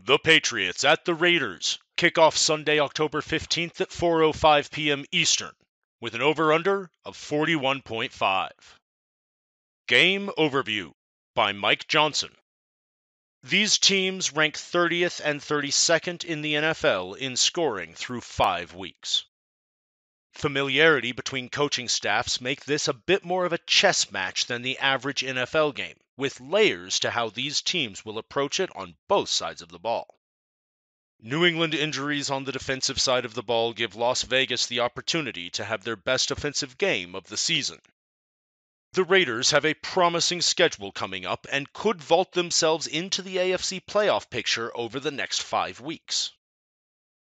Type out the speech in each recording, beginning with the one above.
The Patriots at the Raiders. Kickoff Sunday, October 15th at 4:05 p.m. Eastern, with an over-under of 41.5. Game Overview by Mike Johnson. These teams rank 30th and 32nd in the NFL in scoring through 5 weeks. Familiarity between coaching staffs make this a bit more of a chess match than the average NFL game, with layers to how these teams will approach it on both sides of the ball. New England injuries on the defensive side of the ball give Las Vegas the opportunity to have their best offensive game of the season. The Raiders have a promising schedule coming up and could vault themselves into the AFC playoff picture over the next 5 weeks.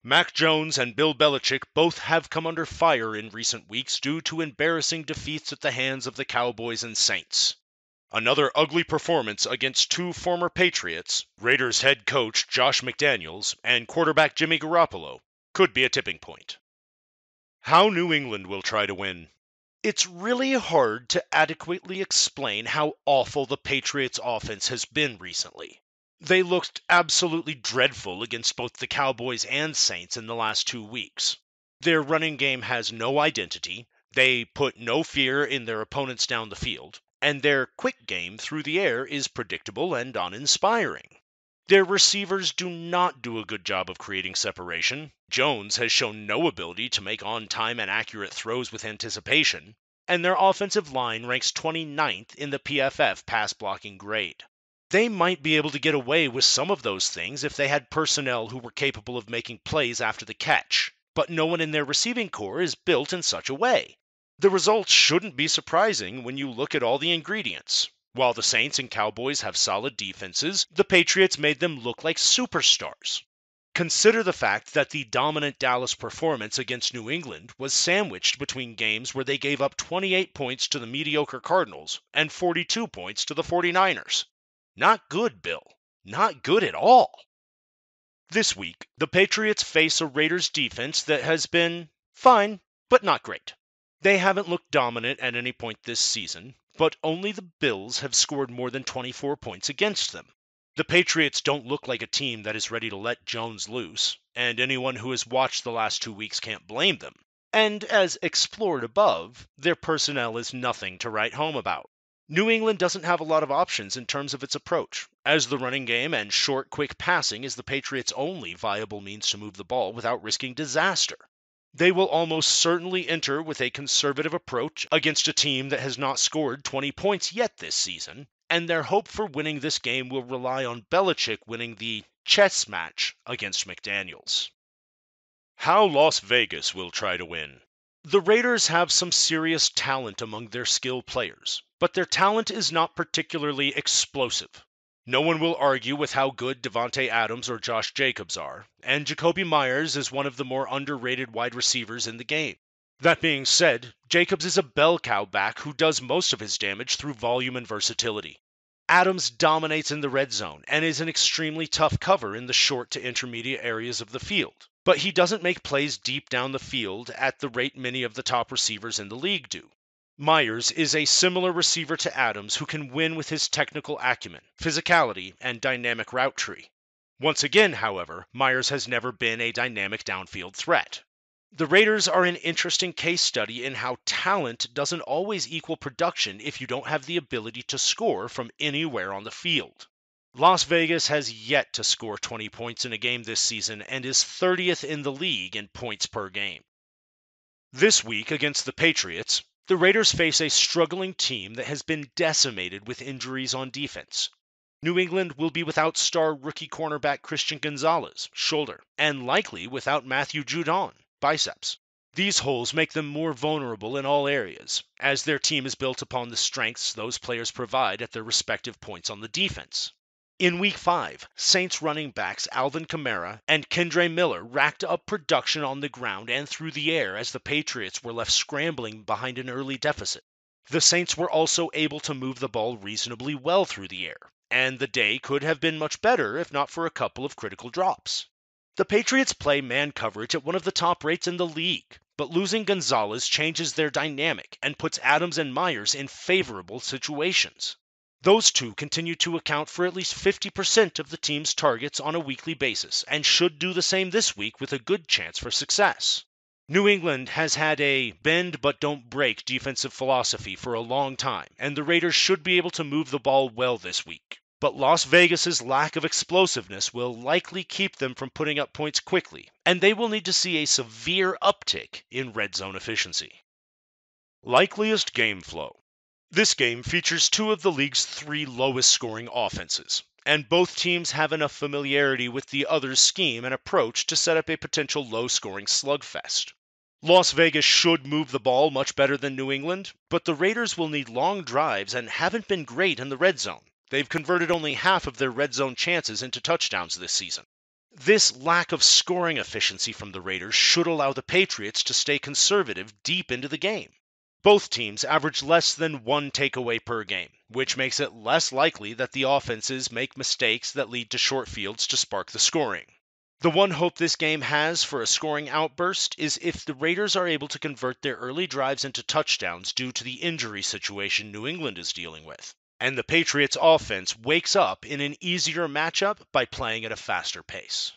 Mac Jones and Bill Belichick both have come under fire in recent weeks due to embarrassing defeats at the hands of the Cowboys and Saints. Another ugly performance against 2 former Patriots, Raiders head coach Josh McDaniels and quarterback Jimmy Garoppolo, could be a tipping point. How New England will try to win. It's really hard to adequately explain how awful the Patriots' offense has been recently. They looked absolutely dreadful against both the Cowboys and Saints in the last 2 weeks. Their running game has no identity, they put no fear in their opponents down the field, and their quick game through the air is predictable and uninspiring. Their receivers do not do a good job of creating separation. Jones has shown no ability to make on-time and accurate throws with anticipation, and their offensive line ranks 29th in the PFF pass blocking grade. They might be able to get away with some of those things if they had personnel who were capable of making plays after the catch, but no one in their receiving corps is built in such a way. The results shouldn't be surprising when you look at all the ingredients. While the Saints and Cowboys have solid defenses, the Patriots made them look like superstars. Consider the fact that the dominant Dallas performance against New England was sandwiched between games where they gave up 28 points to the mediocre Cardinals and 42 points to the 49ers. Not good, Bill. Not good at all. This week, the Patriots face a Raiders defense that has been fine, but not great. They haven't looked dominant at any point this season, but only the Bills have scored more than 24 points against them. The Patriots don't look like a team that is ready to let Jones loose, and anyone who has watched the last 2 weeks can't blame them. And as explored above, their personnel is nothing to write home about. New England doesn't have a lot of options in terms of its approach, as the running game and short, quick passing is the Patriots' only viable means to move the ball without risking disaster. They will almost certainly enter with a conservative approach against a team that has not scored 20 points yet this season, and their hope for winning this game will rely on Belichick winning the chess match against McDaniels. How Las Vegas will try to win. The Raiders have some serious talent among their skill players, but their talent is not particularly explosive. No one will argue with how good Davante Adams or Josh Jacobs are, and Jacoby Myers is one of the more underrated wide receivers in the game. That being said, Jacobs is a bell cow back who does most of his damage through volume and versatility. Adams dominates in the red zone and is an extremely tough cover in the short to intermediate areas of the field, but he doesn't make plays deep down the field at the rate many of the top receivers in the league do. Myers is a similar receiver to Adams who can win with his technical acumen, physicality, and dynamic route tree. Once again, however, Myers has never been a dynamic downfield threat. The Raiders are an interesting case study in how talent doesn't always equal production if you don't have the ability to score from anywhere on the field. Las Vegas has yet to score 20 points in a game this season and is 30th in the league in points per game. This week against the Patriots, the Raiders face a struggling team that has been decimated with injuries on defense. New England will be without star rookie cornerback Christian Gonzalez, shoulder, and likely without Matthew Judon, biceps. These holes make them more vulnerable in all areas, as their team is built upon the strengths those players provide at their respective points on the defense. In Week 5, Saints running backs Alvin Kamara and Kendre Miller racked up production on the ground and through the air as the Patriots were left scrambling behind an early deficit. The Saints were also able to move the ball reasonably well through the air, and the day could have been much better if not for a couple of critical drops. The Patriots play man coverage at one of the top rates in the league, but losing Gonzalez changes their dynamic and puts Adams and Myers in favorable situations. Those two continue to account for at least 50% of the team's targets on a weekly basis, and should do the same this week with a good chance for success. New England has had a bend but don't break defensive philosophy for a long time, and the Raiders should be able to move the ball well this week. But Las Vegas's lack of explosiveness will likely keep them from putting up points quickly, and they will need to see a severe uptick in red zone efficiency. Likeliest game flow. This game features two of the league's three lowest scoring offenses, and both teams have enough familiarity with the other's scheme and approach to set up a potential low-scoring slugfest. Las Vegas should move the ball much better than New England, but the Raiders will need long drives and haven't been great in the red zone. They've converted only half of their red zone chances into touchdowns this season. This lack of scoring efficiency from the Raiders should allow the Patriots to stay conservative deep into the game. Both teams average less than one takeaway per game, which makes it less likely that the offenses make mistakes that lead to short fields to spark the scoring. The one hope this game has for a scoring outburst is if the Raiders are able to convert their early drives into touchdowns due to the injury situation New England is dealing with, and the Patriots offense wakes up in an easier matchup by playing at a faster pace.